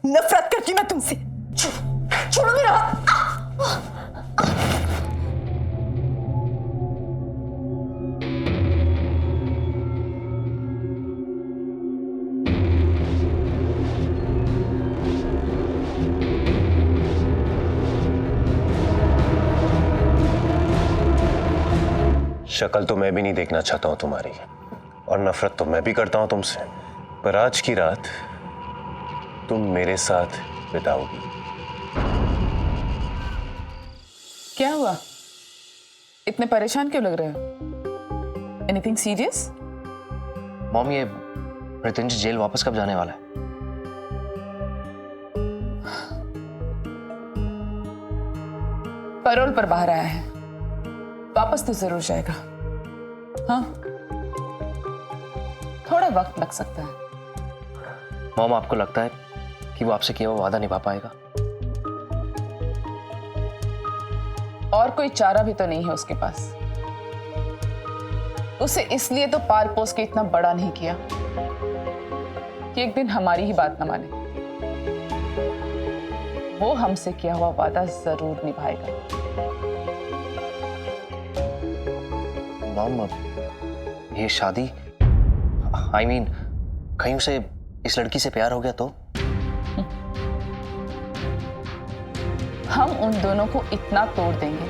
नफरत करती मैं तुमसे। छोड़ो मेरा हाथ। शक्ल तो मैं भी नहीं देखना चाहता हूं तुम्हारी, और नफरत तो मैं भी करता हूं तुमसे, पर आज की रात तुम मेरे साथ बिताओगी। क्या हुआ? इतने परेशान क्यों लग रहे हो? Anything serious? मॉम, ये मृत्युंजय जेल वापस कब जाने वाला है? पैरोल पर बाहर आया है, वापस तो जरूर जाएगा। हाँ, थोड़ा वक्त लग सकता है। मॉम, आपको लगता है कि वो आपसे किया हुआ वादा निभा पाएगा? और कोई चारा भी तो नहीं है उसके पास। उसे इसलिए तो पाल पोस के इतना बड़ा नहीं किया कि एक दिन हमारी ही बात न माने। वो हमसे किया हुआ वादा जरूर निभाएगा। मॉम, ये शादी, I mean, कहीं उसे इस लड़की से प्यार हो गया तो? हम उन दोनों को इतना तोड़ देंगे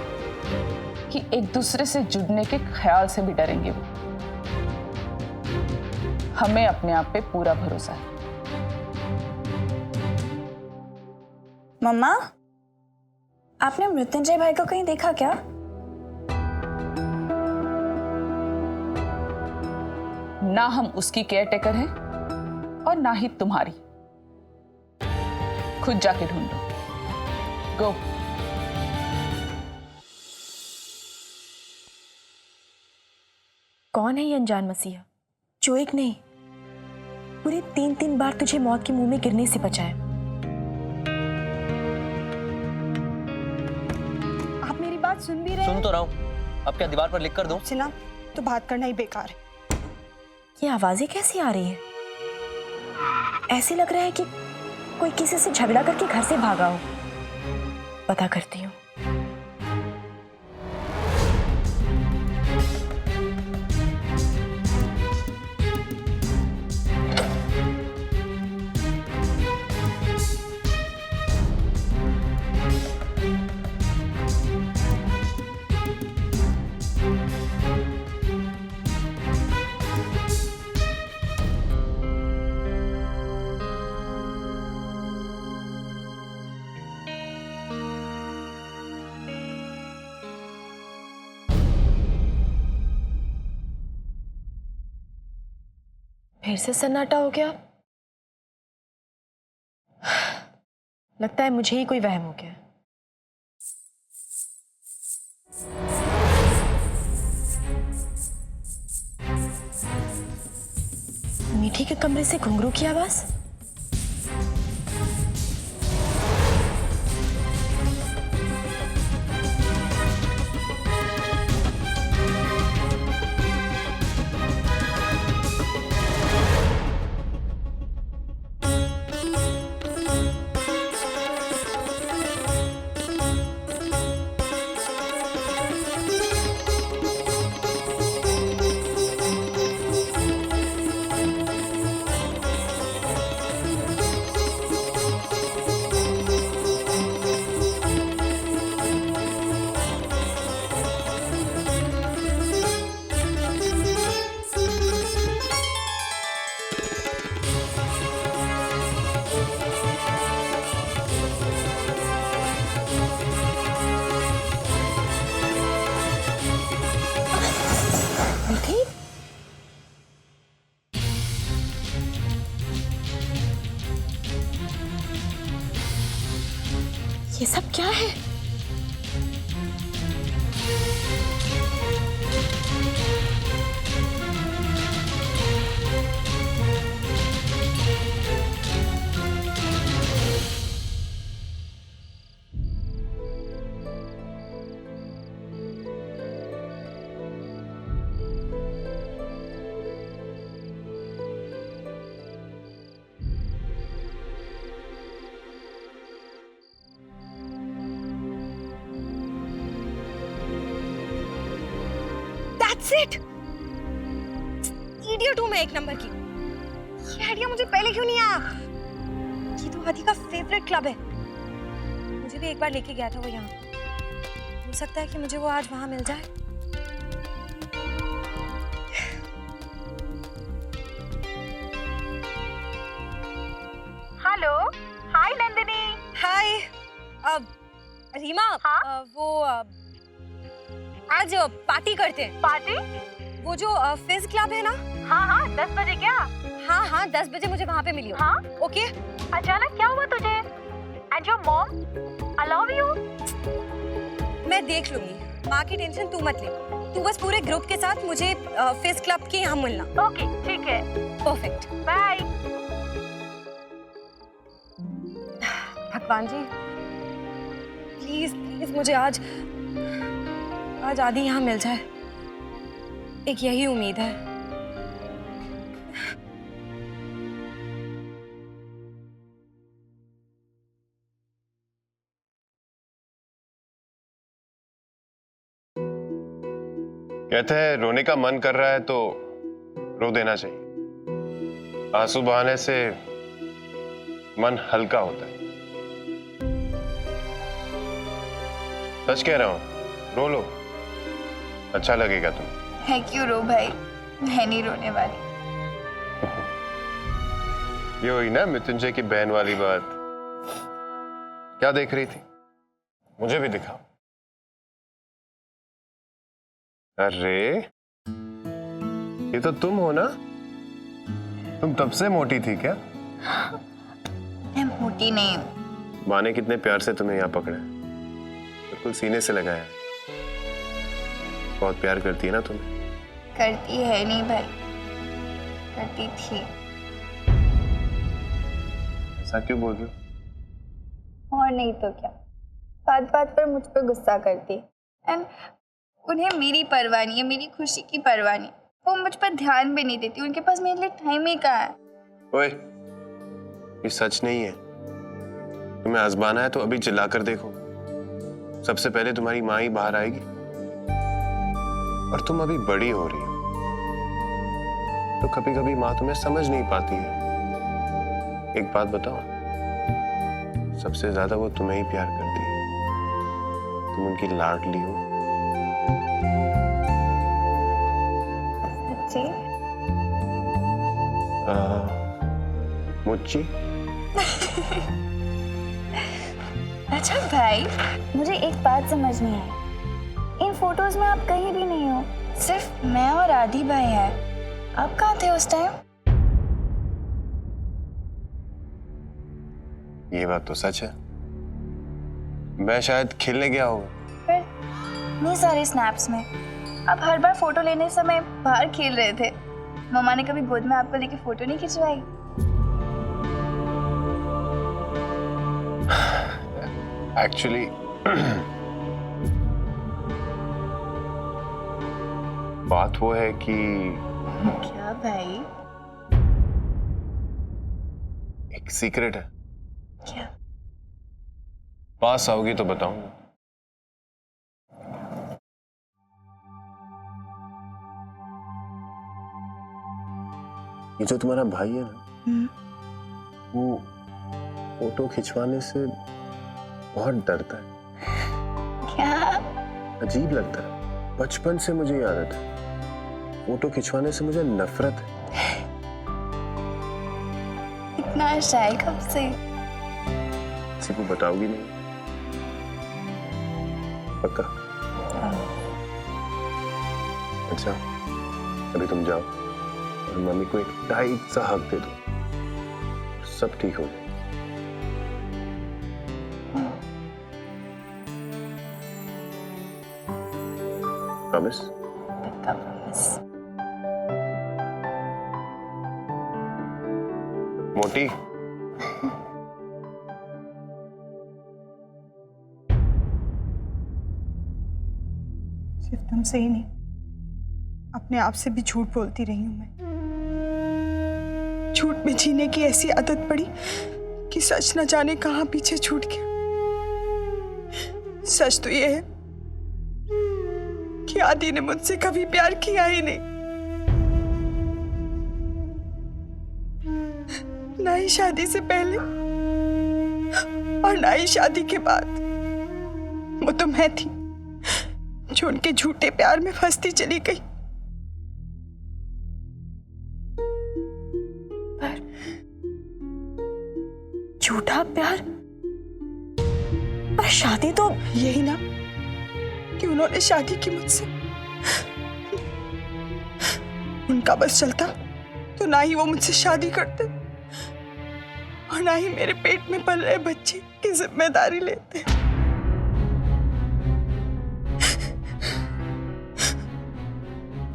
कि एक दूसरे से जुड़ने के ख्याल से भी डरेंगे वो। हमें अपने आप पे पूरा भरोसा है। मम्मा, आपने मृत्युंजय भाई को कहीं देखा क्या? ना हम उसकी केयर टेकर हैं और ना ही तुम्हारी। खुद जाके ढूंढो। गो। कौन है ये अनजान मसीहा जो एक नहीं पूरे 3-3 बार तुझे मौत के मुंह में गिरने से बचाया? आप मेरी बात सुन भी रहे हैं? सुन तो रहा हूं। अब क्या दीवार पर लिख कर दूं? सिना, तो बात करना ही बेकार है। ये आवाजें कैसी आ रही है? ऐसे लग रहा है कि कोई किसी से झगड़ा करके घर से भागा हो। पता करती हूँ। फिर से सन्नाटा हो गया। लगता है मुझे ही कोई वहम हो गया। मीठी के कमरे से घुंघरू की आवाज। ये सब क्या है? That's it. इडियट हूं मैं एक नंबर की। ये आइडिया मुझे पहले क्यों नहीं आया? ये तो आदि का फेवरेट क्लब है। मुझे भी एक बार लेके गया था वो यहाँ। हो सकता है कि मुझे वो आज वहां मिल जाए। हेलो, हाय नंदिनी। हाय रीमा। हाँ? वो आज पार्टी करते हैं। पार्टी? वो जो फिज क्लब है ना। हाँ 10 बजे क्या? हाँ 10 बजे मुझे वहां पे मिलियो। हाँ? ओके। अचानक क्या हुआ तुझे? And your mom allow you? मैं देख लूंगी, माँ की टेंशन तू मत ले। तू बस पूरे ग्रुप के साथ मुझे फिज क्लब के यहाँ मिलना। ओके ठीक है, परफेक्ट। बाय। भगवान जी प्लीज प्लीज मुझे आज आदि यहाँ मिल जाए, एक यही उम्मीद है। कहते हैं रोने का मन कर रहा है तो रो देना चाहिए। आंसू बहाने से मन हल्का होता है। सच कह रहा हूं, रो लो, अच्छा लगेगा तुम्हें। है क्यों रो भाई, मैं नहीं रोने वाली। ये हुई ना मृत्युंजय की बहन वाली बात। क्या देख रही थी? मुझे भी दिखाओ। अरे ये तो तुम हो ना? तुम तब से मोटी थी क्या? मैं मोटी नहीं हूँ। माँ ने कितने प्यार से तुम्हें यहाँ पकड़ा, बिल्कुल सीने से लगाया। बहुत प्यार करती है ना तुम्हें? करती है नहीं भाई, करती थी। ऐसा क्यों बोल रही हो? और नहीं तो क्या, बात बात पर मुझ पर गुस्सा करती। एंड उन्हें मेरी परवाह नहीं है, मेरी खुशी की परवाह नहीं। वो मुझ पर ध्यान भी नहीं देती, उनके पास मेरे लिए टाइम ही कहाँ है। ओए, ये सच नहीं है। तुम्हें आजमाना है तो अभी चिल्ला कर देखो, सबसे पहले तुम्हारी माँ ही बाहर आएगी। और तुम अभी बड़ी हो रही हो, तो कभी कभी माँ तुम्हें समझ नहीं पाती है। एक बात बताओ, सबसे ज्यादा वो तुम्हें ही प्यार करती है। तुम उनकी लाडली हो। जी मुच्ची। अच्छा भाई, मुझे एक बात समझ नहीं आई। इन फोटोज में आप कहीं भी नहीं हो, सिर्फ मैं और आदि भाई हैं। आप कहाँ थे उस टाइम? ये बात तो सच है, मैं शायद खेलने गया हूँ। पर नहीं सारे स्नैप्स में आप हर बार फोटो लेने समय बाहर खेल रहे थे। मम्मा ने कभी गोद में आपको लेके फोटो नहीं खिंचवाई? एक्चुअली बात वो है कि क्या भाई? एक सीक्रेट है। क्या? पास आओगी तो बताऊंगा। ये जो तुम्हारा भाई है ना, वो फोटो खिंचवाने से बहुत डरता है। क्या? अजीब लगता है। बचपन से मुझे ये आदत है, फोटो खिंचवाने से मुझे नफरत है। इतना शाय कब से? किसी को बताओगी नहीं? पक्का? अच्छा, अभी तुम जाओ और मम्मी को एक टाइट सा हक दे दो, सब ठीक हो जाए। प्रॉमिस? पक्का प्रॉमिस। मोटी, सिर्फ तुमसे ही नहीं, अपने आप से भी झूठ बोलती रही हूं मैं। झूठ में जीने की ऐसी आदत पड़ी कि सच न जाने कहां पीछे छूट गया। सच तो ये है कि आदि ने मुझसे कभी प्यार किया ही नहीं, ना ही शादी से पहले और ना ही शादी के बाद। वो तो मैं थी जो उनके झूठे प्यार में फंसती चली गई। पर झूठा प्यार, पर शादी तो यही ना कि उन्होंने शादी की मुझसे। उनका बस चलता तो ना ही वो मुझसे शादी करते और ना ही मेरे पेट में पल रहे बच्चे की जिम्मेदारी लेते।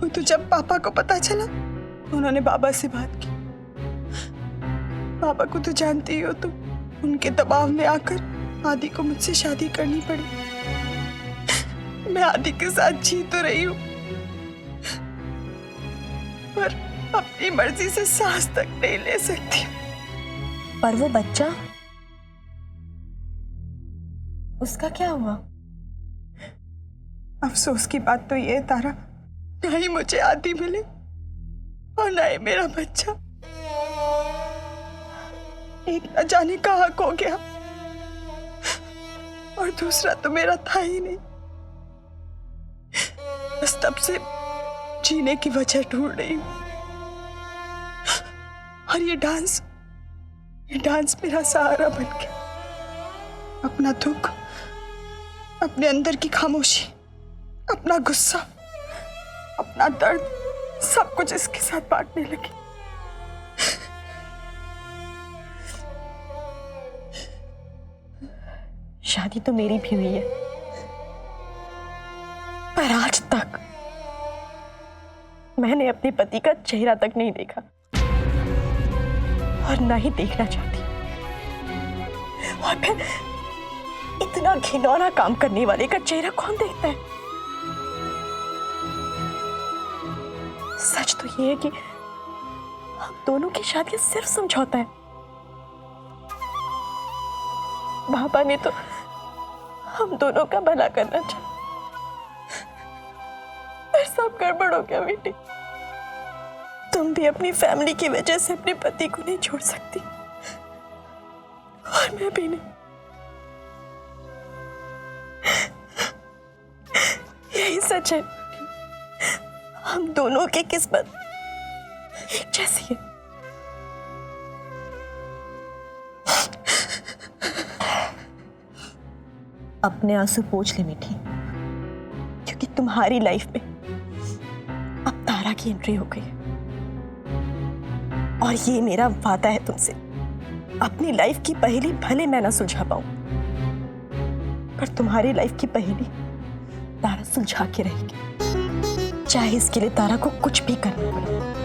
तो जब पापा को पता चला तो उन्होंने बाबा से बात की। पापा को तो जानती ही हो तुम, उनके दबाव में आकर आदि को मुझसे शादी करनी पड़ी। मैं आदि के साथ जी तो रही हूं, पर अपनी मर्जी से सांस तक नहीं ले सकती। पर वो बच्चा, उसका क्या हुआ? अफसोस की बात तो ये है तारा, ना ही मुझे आदि मिले और ना ही मेरा बच्चा। एक न जाने कहां खो गया और दूसरा तो मेरा था ही नहीं। बस तब से जीने की वजह ढूंढ रही हूं। और ये डांस मेरा सहारा बन गया। अपना दुख, अपने अंदर की खामोशी, अपना गुस्सा, अपना दर्द, सब कुछ इसके साथ बांटने लगी। शादी तो मेरी भी हुई है, पर आज तक मैंने अपने पति का चेहरा तक नहीं देखा और ना ही देखना चाहती। और फिर इतना घिनौना काम करने वाले का चेहरा कौन देखता है? सच तो ये है कि हम दोनों की शादी सिर्फ समझौता है। बाबा ने तो हम दोनों का भला करना चाहा, पर सब गड़बड़ हो गया बेटी। तुम भी अपनी फैमिली की वजह से अपने पति को नहीं छोड़ सकती और मैं भी नहीं। यही सच है, हम दोनों की किस्मत एक जैसी है। अपने आंसू पोंछ ले मीठी, क्योंकि तुम्हारी लाइफ में अब तारा की एंट्री हो गई है। और ये मेरा वादा है तुमसे, अपनी लाइफ की पहेली भले मैं ना सुलझा पाऊं, पर तुम्हारी लाइफ की पहेली तारा सुलझा के रहेगी, चाहे इसके लिए तारा को कुछ भी करना पड़े।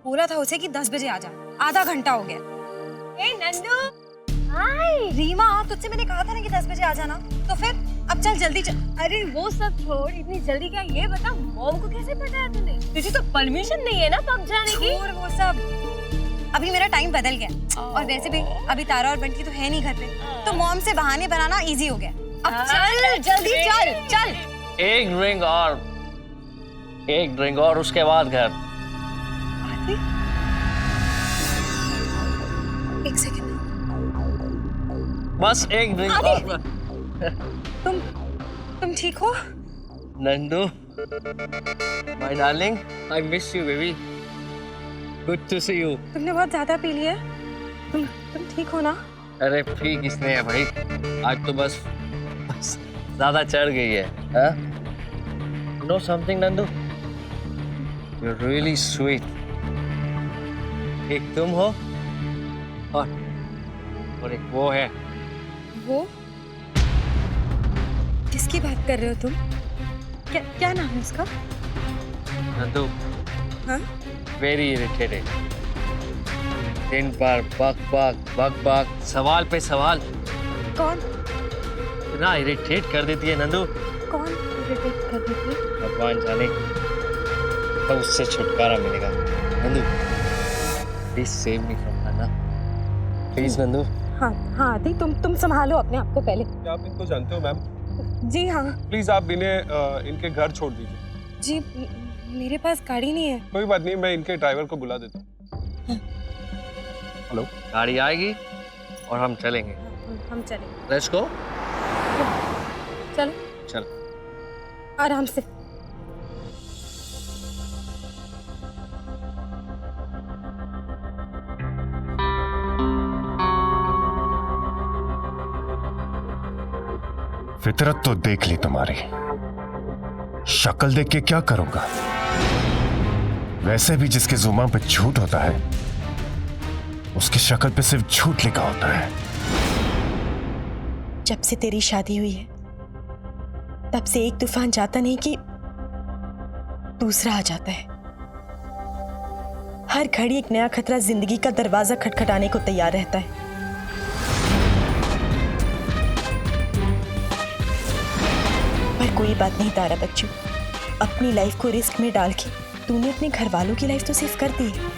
बोला था उसे कि 10 बजे आ जा, आधा घंटा हो गया। ए नंदू, हाय रीमा, तुझसे मैंने कहा था ना कि 10 बजे आ जाना, तो फिर अब चल जल्दी चल। अरे वो सब छोड़, इतनी जल्दी क्या? ये बता, मॉम को कैसे पता है तूने? तुझे तो परमिशन नहीं है ना पब जाने की। छोड़ वो सब, अभी मेरा टाइम बदल गया। और वैसे भी अभी तारा और बंटी तो है नहीं घर पे, तो मॉम से बहाने बनाना इजी हो गया। अब चल जल्दी चल चल। एक ड्रिंक और उसके बाद घर। एक सेकंड, बस एक ड्रिंक और। तुम ठीक हो? Nandu, my darling, I miss you baby, good to see you. तुमने बहुत ज्यादा पी लिया है। तुम ठीक हो ना? अरे पी किसने है भाई, आज तो बस ज्यादा चढ़ गई है। No something Nandu, you are really sweet. एक तुम हो और एक वो है। वो किसकी बात कर रहे हो तुम? क्या नाम है उसका? नंदू, हाँ? Very irritated. दिन भर बक सवाल पे सवाल। कौन? इतना इरिटेट कर देती है नंदू। कौन इरिटेट कर देती है? भगवान जाने तो उससे छुटकारा मिलेगा। Nandu, please save me from her, please Nandu. हाँ हाँ आदि, तुम संभालो अपने आप को पहले। क्या आप इनको जानते हो मैम? जी हाँ। प्लीज आप इन्हें इनके घर छोड़ दीजिए। जी मेरे पास गाड़ी नहीं है। कोई बात नहीं, मैं इनके ड्राइवर को बुला देता हूँ। हेलो, गाड़ी आएगी और हम चलेंगे। हम चलेंगे। Let's go. चलो चल। आराम से। फितरत तो देख ली तुम्हारी, शक्ल देख के क्या करूंगा? वैसे भी जिसके जुबान पे झूठ होता है उसकी शक्ल पे सिर्फ झूठ लिखा होता है। जब से तेरी शादी हुई है तब से एक तूफान जाता नहीं कि दूसरा आ जाता है। हर घड़ी एक नया खतरा जिंदगी का दरवाजा खटखटाने को तैयार रहता है। पर कोई बात नहीं तारा बच्चू, अपनी लाइफ को रिस्क में डाल के तूने अपने घर वालों की लाइफ तो सेव कर दी है।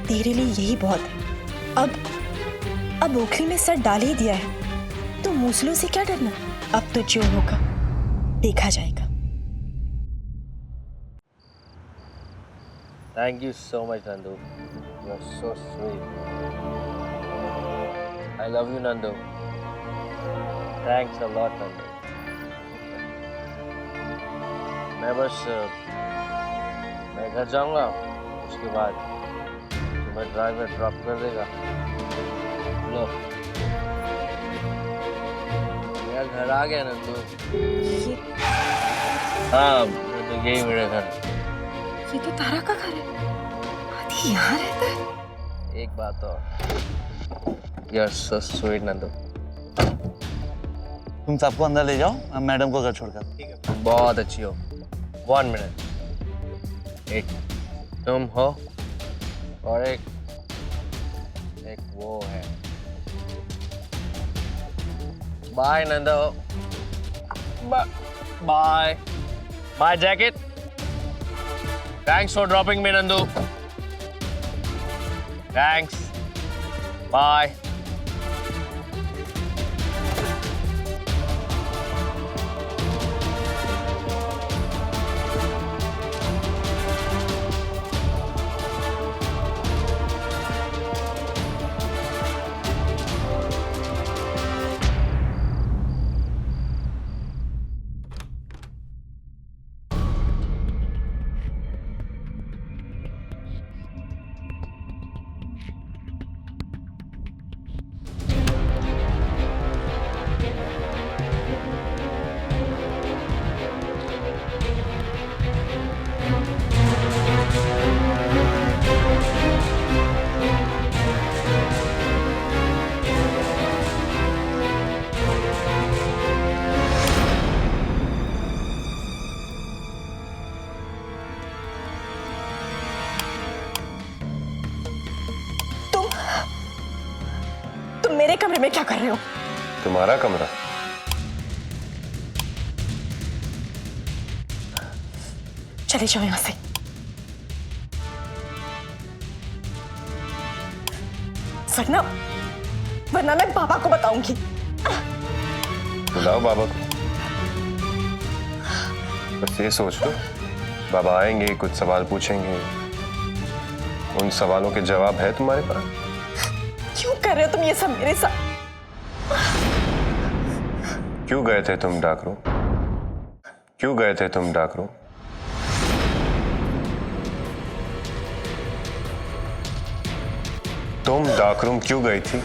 तेरे लिए यही बहुत है। अब ओखली में सर डाल ही दिया है तो मूसलों से क्या डरना। अब तो जो होगा देखा जाएगा। Thank you so much, Nandu. You're so sweet. I love you, Nandu. Thanks a lot, Nandu. मैं घर जाऊंगा, उसके बाद तुम्हें ड्राइवर ड्रॉप कर देगा। लो, मेरा घर आ गया नंदू। हाँ, तो यही मेरा घर। ये तो तारा का घर है। आदि यहाँ रहता है? एक बात और, You're so sweet, नंदू। तुम सबको अंदर ले जाओ, मैडम को घर छोड़कर। ठीक है। तुम बहुत अच्छी हो। 1 मिनट। एक तुम हो और एक वो है। Bye Nando. Bye bye jacket. Thanks for dropping me Nandu. Thanks. Bye. तुम मेरे कमरे में क्या कर रहे हो? तुम्हारा कमरा? चले जाओ यहां से। वरना मैं बाबा को बताऊंगी। बुलाओ बाबा को। बस ये सोच लो, बाबा आएंगे, कुछ सवाल पूछेंगे, उन सवालों के जवाब है तुम्हारे पास। क्यों कर रहे हो तुम ये सब मेरे साथ? क्यों गए थे तुम डार्क रूम? क्यों गए थे तुम डार्क रूम? तुम डार्क रूम क्यों गई थी?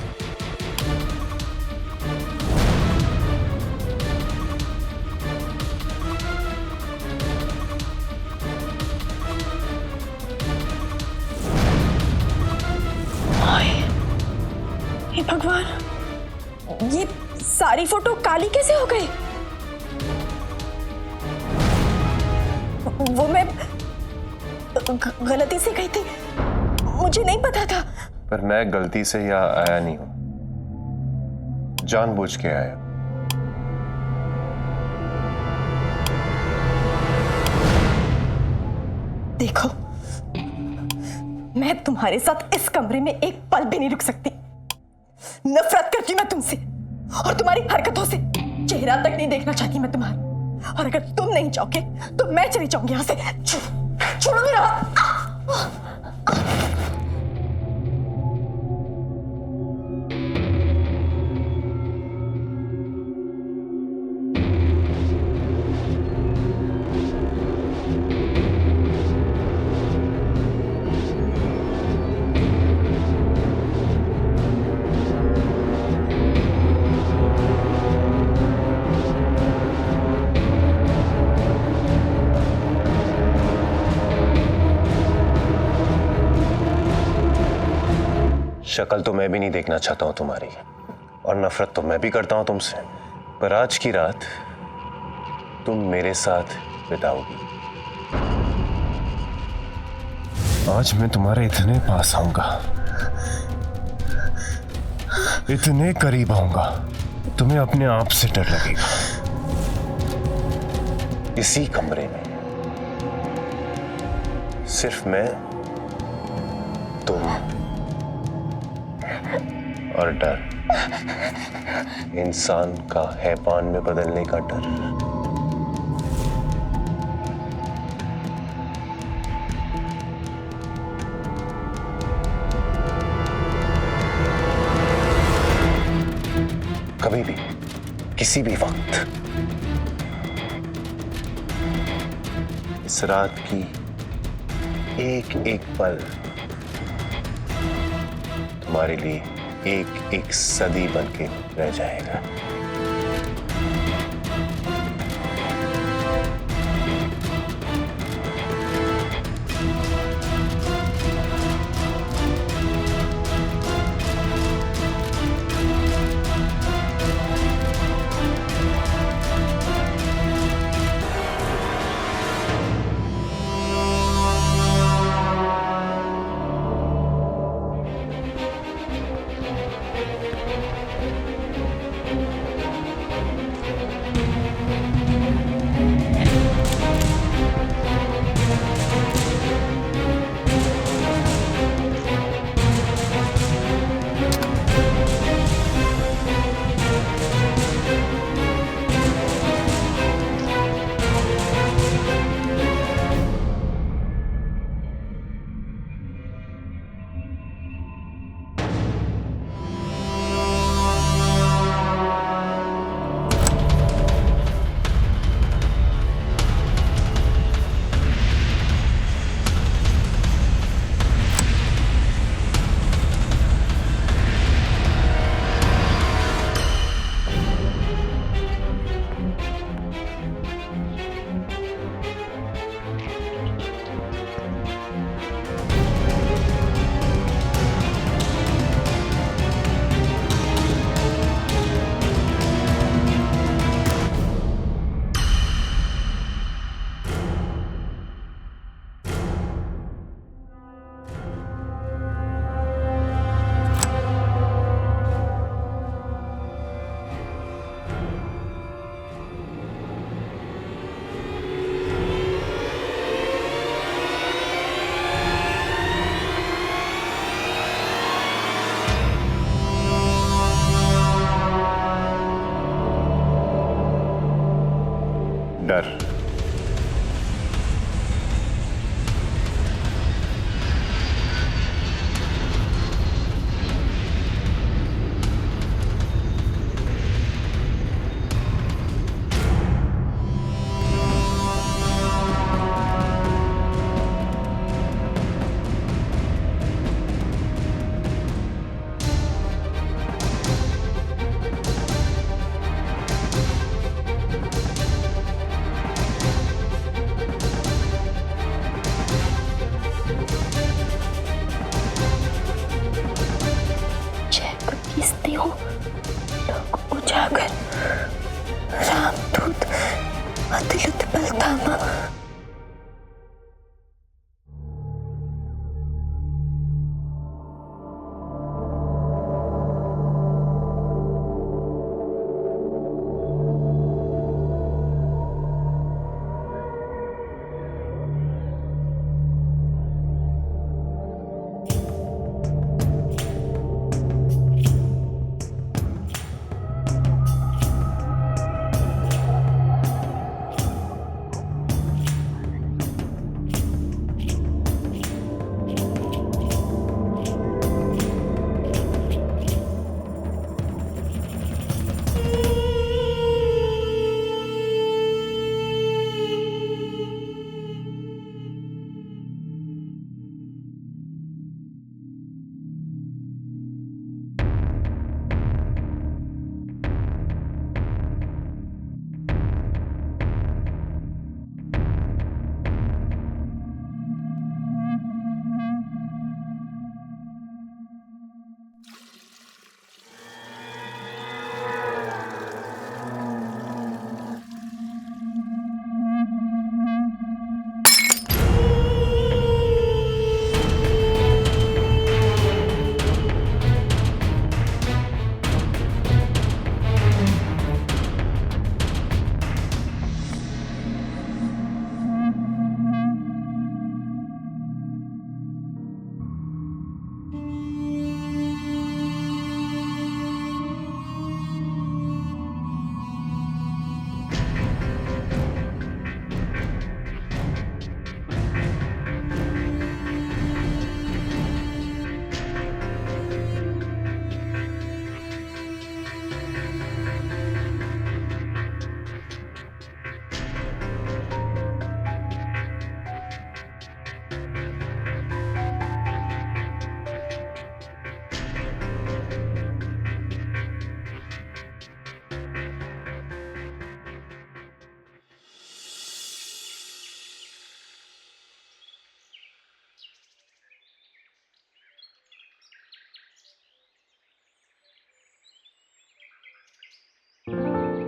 हे भगवान, ये सारी फोटो काली कैसे हो गई? वो मैं गलती से गई थी, मुझे नहीं पता था। पर मैं गलती से यहाँ आया नहीं हूं, जानबूझ के आया। देखो, मैं तुम्हारे साथ इस कमरे में एक पल भी नहीं रुक सकती। नफरत करती मैं तुमसे और तुम्हारी हरकतों से। चेहरा तक नहीं देखना चाहती मैं तुम्हारा। और अगर तुम नहीं जाओगे तो मैं चली जाऊंगी यहां से। छोड़ो मेरा हाथ। शक्ल तो मैं भी नहीं देखना चाहता हूं तुम्हारी, और नफरत तो मैं भी करता हूं तुमसे, पर आज की रात तुम मेरे साथ बिताओगी। आज मैं तुम्हारे इतने पास आऊंगा, इतने करीब आऊंगा, तुम्हें अपने आप से डर लगेगा। इसी कमरे में सिर्फ मैं, तुम और डर, इंसान का हैवान में बदलने का डर। कभी भी, किसी भी वक्त, इस रात की एक एक पल तुम्हारे लिए एक एक सदी बन के रह जाएगा। डर,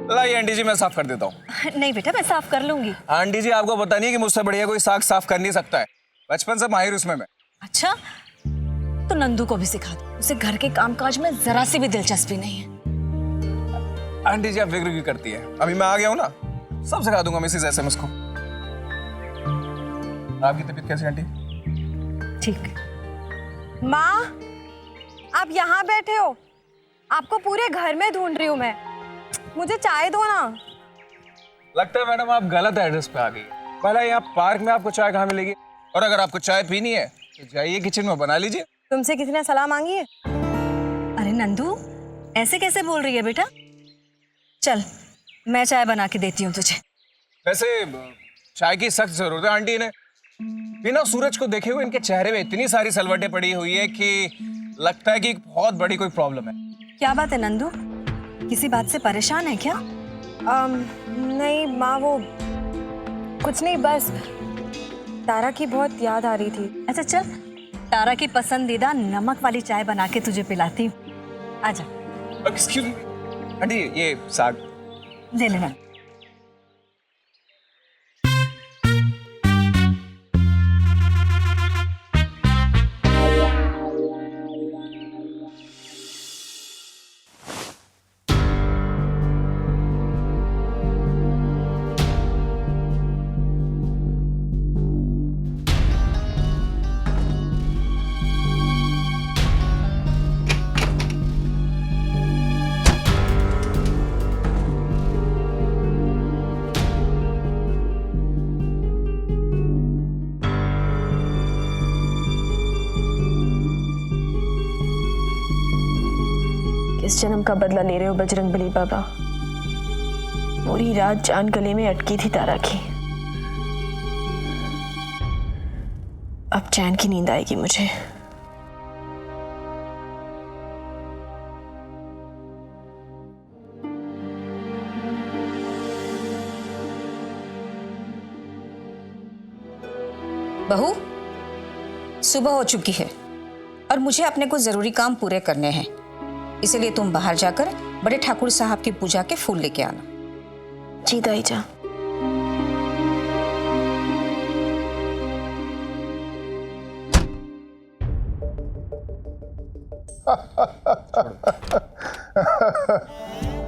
लाइए आंटी जी, मैं साफ कर देता हूँ। नहीं बेटा, मैं साफ कर लूंगी। आंटी जी, आपको पता नहीं है कि मुझसे बढ़िया कोई साग साफ कर नहीं सकता है। बचपन से माहिर उसमें मैं। अच्छा, तो नंदू को भी सिखा दो, उसे घर के कामकाज में जरा सी भी दिलचस्पी नहीं है। आंटी जी, आप फिक्र क्यों करती है? अभी मैं आ गया हूँ ना, सब सिखा दूंगा मिसेस एसएमएस को। आपकी तबीयत कैसी है आंटी? ठीक। माँ, आप यहाँ बैठे हो? आपको पूरे घर में ढूंढ रही हूँ मैं। मुझे चाय दो ना। लगता है मैडम आप गलत एड्रेस पे आ गई। भला यहाँ पार्क में आपको चाय कहाँ मिलेगी? और अगर आपको चाय पीनी है तो जाइए किचन में बना लीजिए। तुमसे किसी ने सलाह मांगी है? अरे नंदू, ऐसे कैसे बोल रही है बेटा? चल, मैं चाय बना के देती हूँ तुझे। वैसे चाय की सख्त जरूरत है आंटी ने। बिना सूरज को देखे हुए इनके चेहरे में इतनी सारी सलवटें पड़ी हुई है कि लगता है कि बहुत बड़ी कोई प्रॉब्लम है। क्या बात है नंदू, किसी बात से परेशान है क्या? नहीं माँ, वो कुछ नहीं, बस तारा की बहुत याद आ रही थी। अच्छा चल, तारा की पसंदीदा नमक वाली चाय बना के तुझे पिलाती हूँ। आजा। एक्सक्यूज मी आंटी, ये साग ले लेना। किस जन्म का बदला ले रहे हो बजरंगबली बाबा? पूरी रात जान गले में अटकी थी तारा की। अब चैन की नींद आएगी मुझे। बहू, सुबह हो चुकी है और मुझे अपने कुछ जरूरी काम पूरे करने हैं, इसलिए तुम बाहर जाकर बड़े ठाकुर साहब की पूजा के फूल लेके आना। जी दाई जा।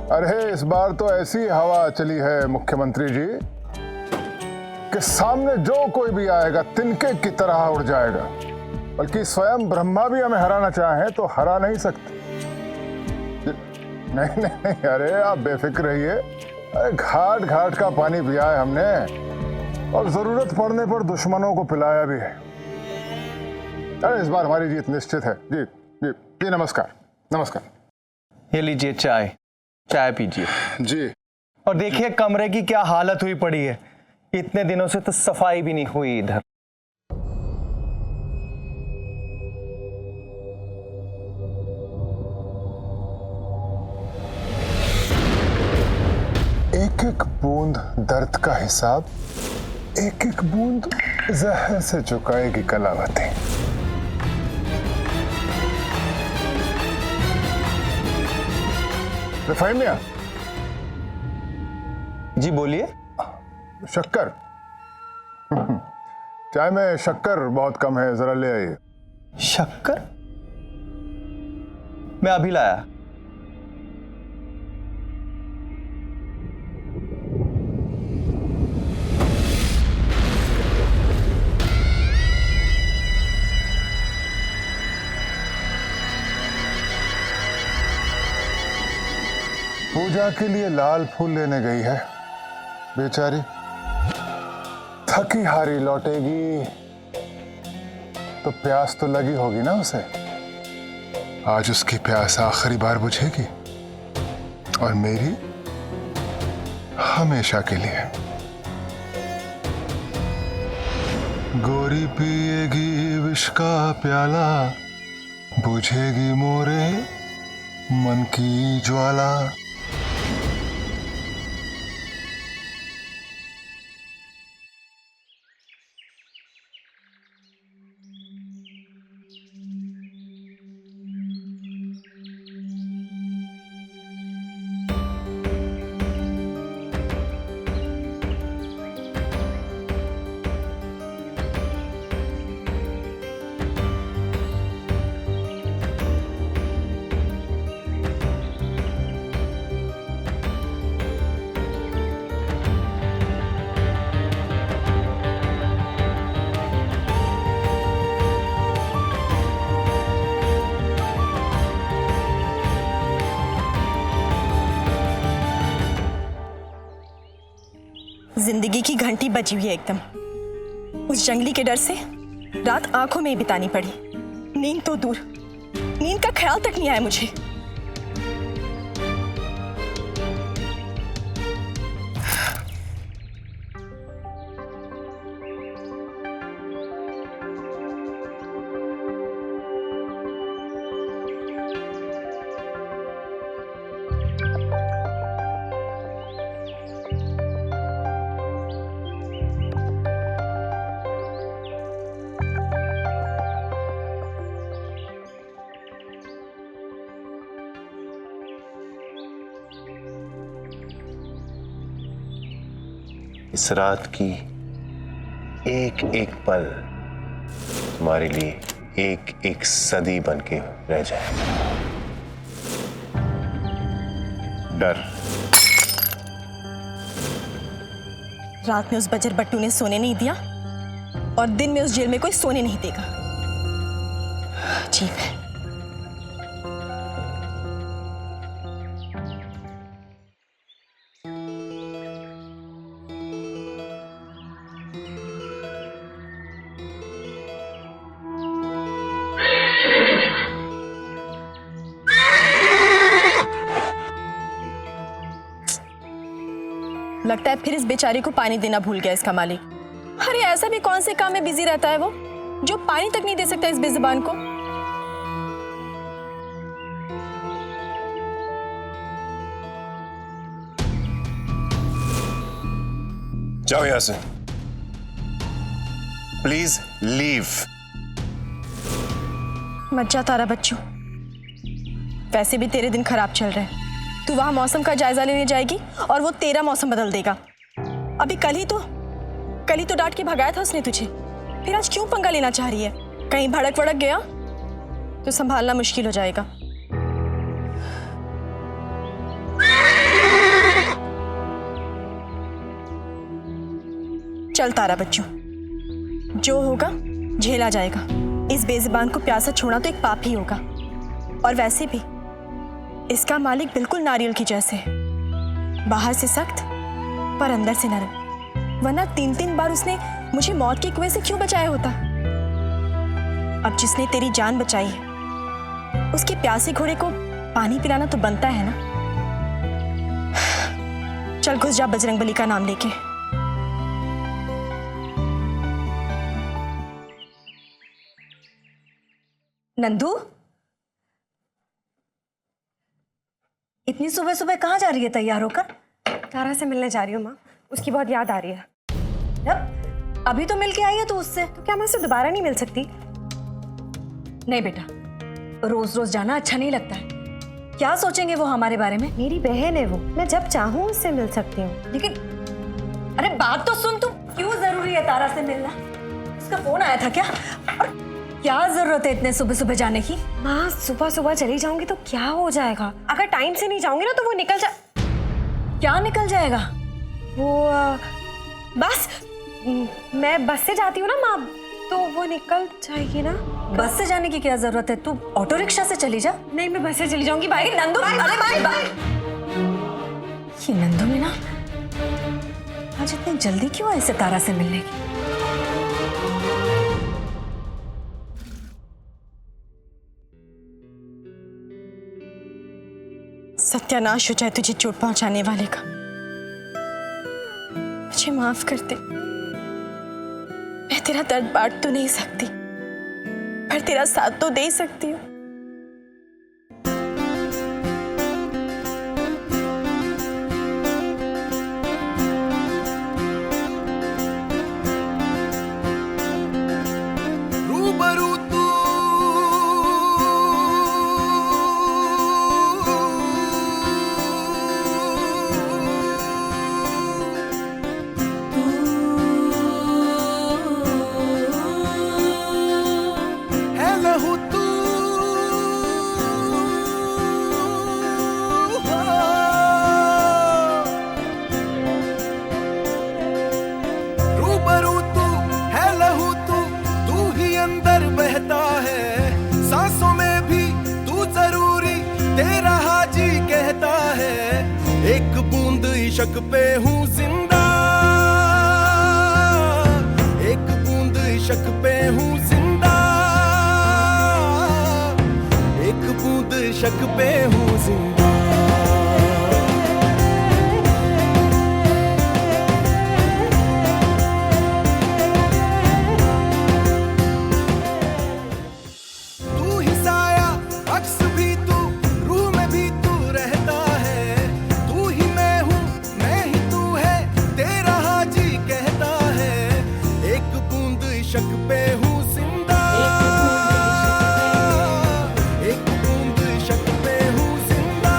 अरे इस बार तो ऐसी हवा चली है मुख्यमंत्री जी कि सामने जो कोई भी आएगा तिनके की तरह उड़ जाएगा। बल्कि स्वयं ब्रह्मा भी हमें हराना चाहे तो हरा नहीं सकते। नहीं नहीं नहीं, अरे आप बेफिक्र रहिए। अरे घाट घाट का पानी पिया है हमने और जरूरत पड़ने पर दुश्मनों को पिलाया भी है। अरे इस बार हमारी जीत निश्चित है। जी जी जी, नमस्कार नमस्कार। ये लीजिए चाय, चाय पीजिए। जी। और देखिए कमरे की क्या हालत हुई पड़ी है। इतने दिनों से तो सफाई भी नहीं हुई इधर। एक एक बूंद दर्द का हिसाब, एक एक बूंद जहर से चुकाएगी कलावती। रिफाइनिया जी बोलिए। शक्कर चाय में शक्कर बहुत कम है, जरा ले आइए। शक्कर? मैं अभी लाया। पूजा के लिए लाल फूल लेने गई है बेचारी। थकी हारी लौटेगी तो प्यास तो लगी होगी ना उसे। आज उसकी प्यास आखिरी बार बुझेगी और मेरी हमेशा के लिए। गोरी पिएगी विष का प्याला, बुझेगी मोरे मन की ज्वाला। जिंदगी की घंटी बजी हुई है एकदम। उस जंगली के डर से रात आंखों में ही बितानी पड़ी। नींद तो दूर, नींद का ख्याल तक नहीं आया मुझे। इस रात की एक एक पल तुम्हारे लिए एक एक सदी बन के रह जाए। डर। रात में उस बजर बट्टू ने सोने नहीं दिया और दिन में उस जेल में कोई सोने नहीं देगा। अजीब है। लगता है फिर इस बेचारी को पानी देना भूल गया इसका मालिक। अरे ऐसा भी कौन से काम में बिजी रहता है वो जो पानी तक नहीं दे सकता इस बेजुबान को। जाओ यहां से, प्लीज लीव। मत जा तारा बच्चू, वैसे भी तेरे दिन खराब चल रहे हैं। तू वहां मौसम का जायजा लेने जाएगी और वो तेरा मौसम बदल देगा। अभी कल ही तो डांट के भगाया था उसने तुझे, फिर आज क्यों पंगा लेना चाह रही है? कहीं भड़क वड़क गया तो संभालना मुश्किल हो जाएगा। चल तारा बच्चू, जो होगा झेला जाएगा। इस बेजुबान को प्यासा छोड़ना तो एक पाप ही होगा। और वैसे भी इसका मालिक बिल्कुल नारियल की जैसे है, बाहर से सख्त पर अंदर से नरम। वरना 3-3 बार उसने मुझे मौत के कुएं से क्यों बचाया होता? अब जिसने तेरी जान बचाई है उसके प्यासे घोड़े को पानी पिलाना तो बनता है ना। चल घुस जा बजरंगबली का नाम लेके। नंदू, इतनी सुबह सुबह कहाँ जा रही है तैयार होकर? तारा से मिलने जा रही हूँ माँ, उसकी बहुत याद आ रही है। जब अभी तो मिल के आई है तो उससे, तो क्या मैं उससे दोबारा नहीं मिल सकती? नहीं बेटा, रोज रोज जाना अच्छा नहीं लगता है। क्या सोचेंगे वो हमारे बारे में? मेरी बहन है वो, मैं जब चाहूँ उससे मिल सकती हूँ। लेकिन अरे बात तो सुन तू, क्यों जरूरी है तारा से मिलना? उसका फोन आया था क्या? और क्या जरूरत है इतने सुबह सुबह जाने की? माँ सुबह सुबह चली जाऊंगी तो क्या हो जाएगा? अगर टाइम से नहीं जाऊंगी ना तो वो निकल जा। क्या निकल जाएगा? वो बस मैं बस से जाती हूँ ना माँ, तो वो निकल जाएगी ना। बस से जाने की क्या जरूरत है? तू ऑटो रिक्शा से चली जा। नहीं, मैं बस से चली जाऊंगी। बाय नंदू, अरे बाय। ये नंदू में ना आज इतनी जल्दी क्यों है इसे तारा से मिलने की? सत्यानाश हो जाए तुझे चोट पहुंचाने वाले का। मुझे माफ कर दे। मैं तेरा दर्द बांट तो नहीं सकती, पर तेरा साथ तो दे ही सकती हूँ। एक बूंद इश्क पे हूँ जिंदा। शक पे हूँ जिंदा। तू ही साया, अक्स भी तू, रूह में भी तू रहता है। तू ही मैं हूँ, मैं ही तू है, तेरा हाजी कहता है। एक बूंद शक पे हूँ जिंदा, एक बूंद शक पे हूँ जिंदा,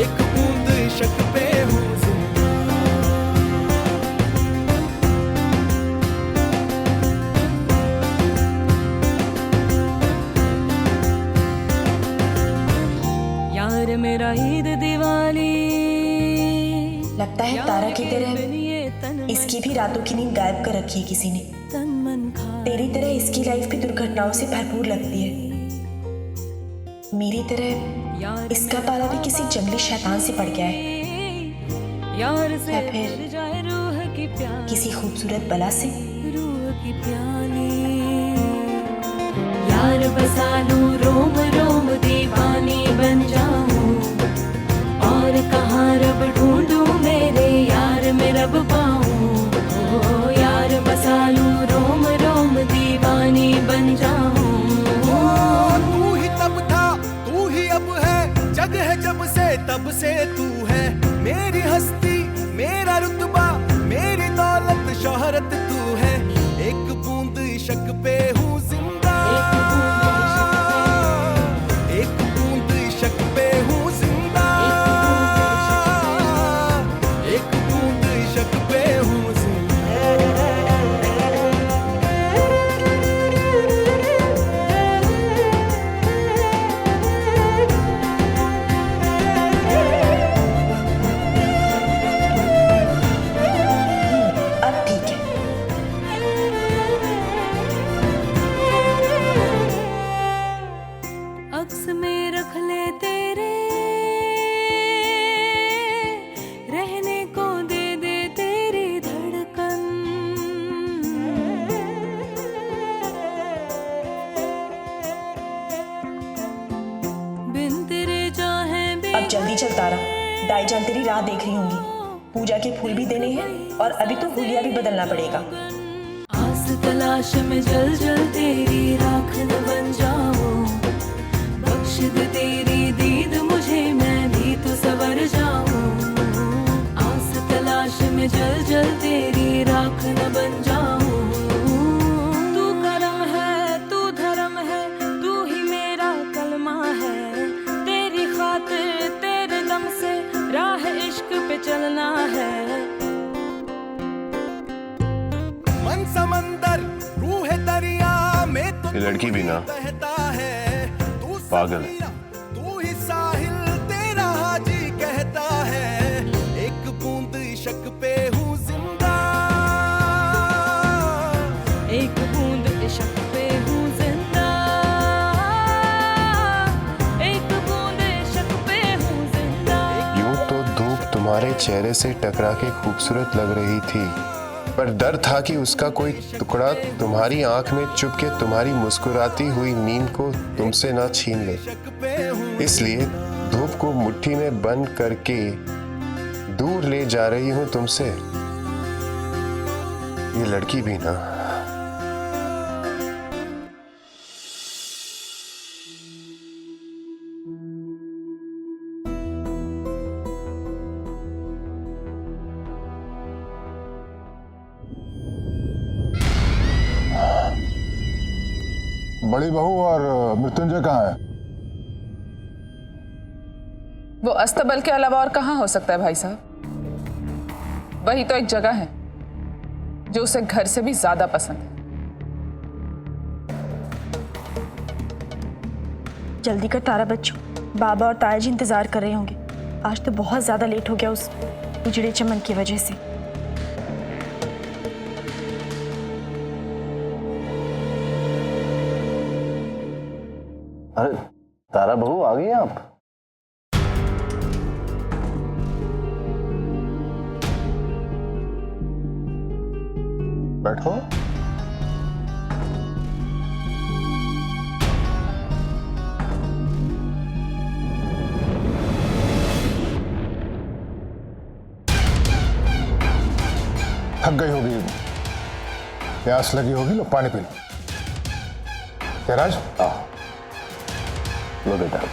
एक बूंद शक पे हूँ जिंदा। यार मेरा ईद दिवाली, लगता है तारा की तरह इसकी भी रातों की नींद गायब कर रखी है किसी ने। तेरी तरह इसकी लाइफ भी दुर्घटनाओं से भरपूर लगती है। मेरी तरह इसका तारा भी किसी जंगली शैतान से पड़ गया है, यार से या फिर मिल जाए रूह की प्यास, किसी खूबसूरत बला से। रूह की प्याली। यार बसा लूं रोम रोम, दीवानी बन जाऊं, और कहाँ रब ढूंढूं मेरे यार में रब पाऊं। ओ यार बसा लूं रोम रोम, दीवानी बन जाऊं। तू ही तब था, तू ही अब है, जग है जब से तब से तू है। मेरी हस्ती, मेरा रुतबा, मेरी दौलत, शोहरत तू है। एक बूंद शक पे हूँ जिंदा, एक बूंद शक पे हूँ जिंदा, एक बूंद शक पे हूँ जिंदा। अब ठीक है। अक्स में रख ले तेरे, रहने को दे दे तेरी धड़कन। बिन तेरे चाहे अब जल्दी चल तारा, दाई जान तेरी राह देख रही होंगी। पूजा के फूल भी देने हैं और अभी तो हुलिया भी बदलना पड़ेगा। आस तलाश में जल जल तेरी राख न बन जाऊं। बख्श दे तेरी दीद मुझे, मैं भी तो सवर जाऊं। आस तलाश में जल जल तेरी राख न बन जाऊं। तू करम है, तू धर्म है, तू ही मेरा कलमा है। तेरी खातिर तेरे दम से राह इश्क पे चलना है। मन समंदर, रूह दरिया में तो ये लड़की भी ना बहता है। तू पागल है। समीरा, तू ही साहिल, तेरा हाजी कहता है। एक बूंद शक पे हूँ जिंदा, एक बूंद इश्क पे हूँ जिंदा, एक बूंद इश्क पे हूँ जिंदा। यूं तो धूप तुम्हारे चेहरे से टकरा के खूबसूरत लग रही थी, पर डर था कि उसका कोई टुकड़ा तुम्हारी आंख में चुप के तुम्हारी मुस्कुराती हुई नींद को तुमसे ना छीन ले। इसलिए धूप को मुट्ठी में बंद करके दूर ले जा रही हूं तुमसे। ये लड़की भी ना। बड़ी बहू और मृत्युंजय कहाँ है? वो अस्तबल के अलावा और कहाँ हो सकता है भाई साहब? वही तो एक जगह है जो उसे घर से भी ज्यादा पसंद है। जल्दी कर तारा बच्चों, बाबा और ताया जी इंतजार कर रहे होंगे। आज तो बहुत ज्यादा लेट हो गया उस उजड़े चमन की वजह से। अरे तारा बहू आ गई आप? बैठो। थक गई होगी, प्यास लगी होगी, लो पानी पी लो। जयराज लो बेटा।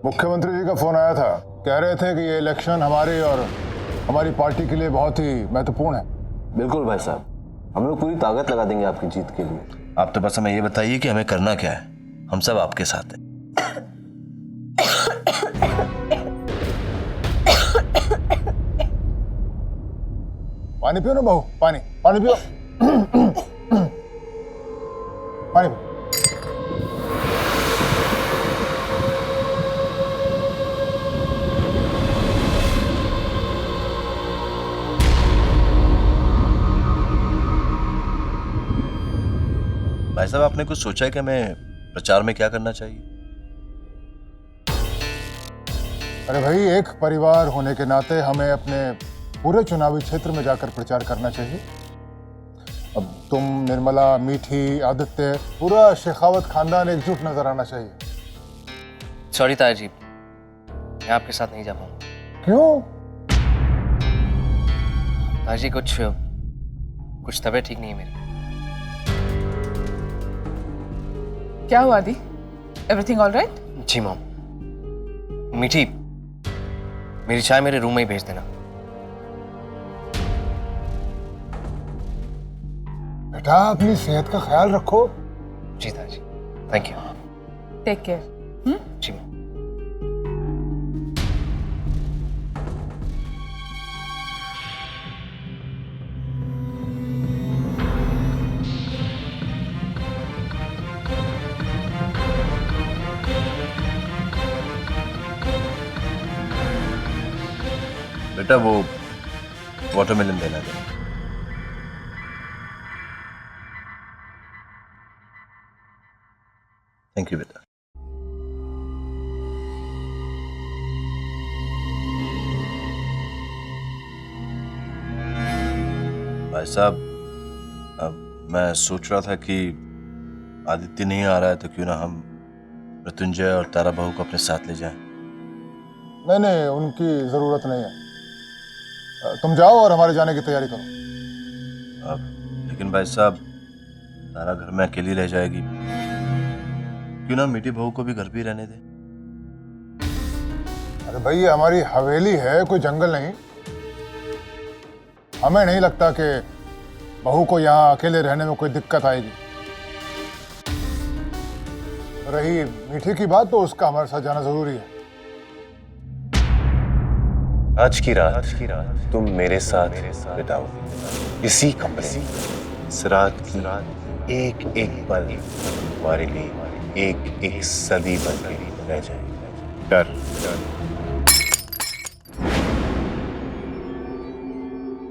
मुख्यमंत्री जी का फोन आया था, कह रहे थे कि ये इलेक्शन हमारी और हमारी पार्टी के लिए बहुत ही महत्वपूर्ण है। बिल्कुल भाई साहब, हम लोग पूरी ताकत लगा देंगे आपकी जीत के लिए। आप तो बस हमें ये बताइए कि हमें करना क्या है, हम सब आपके साथ हैं। पानी पियो ना बहू, पानी पानी पियो। पानी पियो। भाई साहब, आपने कुछ सोचा है कि हमें प्रचार में क्या करना चाहिए? अरे भाई, एक परिवार होने के नाते हमें अपने पूरे चुनावी क्षेत्र में जाकर प्रचार करना चाहिए। अब तुम, निर्मला, मीठी, आदित्य, पूरा शेखावत खानदान एकजुट नजर आना चाहिए। सॉरी ताया जी, मैं आपके साथ नहीं जा पाऊंगा। क्यों? ताया जी, कुछ तबीयत ठीक नहीं है मेरी। क्या हुआ दी? Everything all right? जी मॉम। मीठी, मेरी चाय मेरे रूम में ही भेज देना। बेटा, अपनी सेहत का ख्याल रखो। जी ताया जी, थैंक यू। Take care. जी मॉम। बेटा, वो वाटरमेलन देना है। थैंक यू बेटा। भाई साहब, अब मैं सोच रहा था कि आदित्य नहीं आ रहा है तो क्यों ना हम मृत्युंजय और तारा बहू को अपने साथ ले जाएं। नहीं नहीं, उनकी जरूरत नहीं है। तुम जाओ और हमारे जाने की तैयारी करो। अब लेकिन भाई साहब, तारा घर में अकेली रह जाएगी, क्यों ना मीठी बहू को भी घर पे रहने दे। अरे भाई, ये हमारी हवेली है, कोई जंगल नहीं। हमें नहीं लगता कि बहू को यहाँ अकेले रहने में कोई दिक्कत आएगी। रही मीठी की बात, तो उसका हमारे साथ जाना जरूरी है। आज की रात तुम मेरे साथ बिताओ, इसी कमरे में। इस रात की एक एक पल तुम्हारे लिए एक एक सदी बन के रह जाए। डर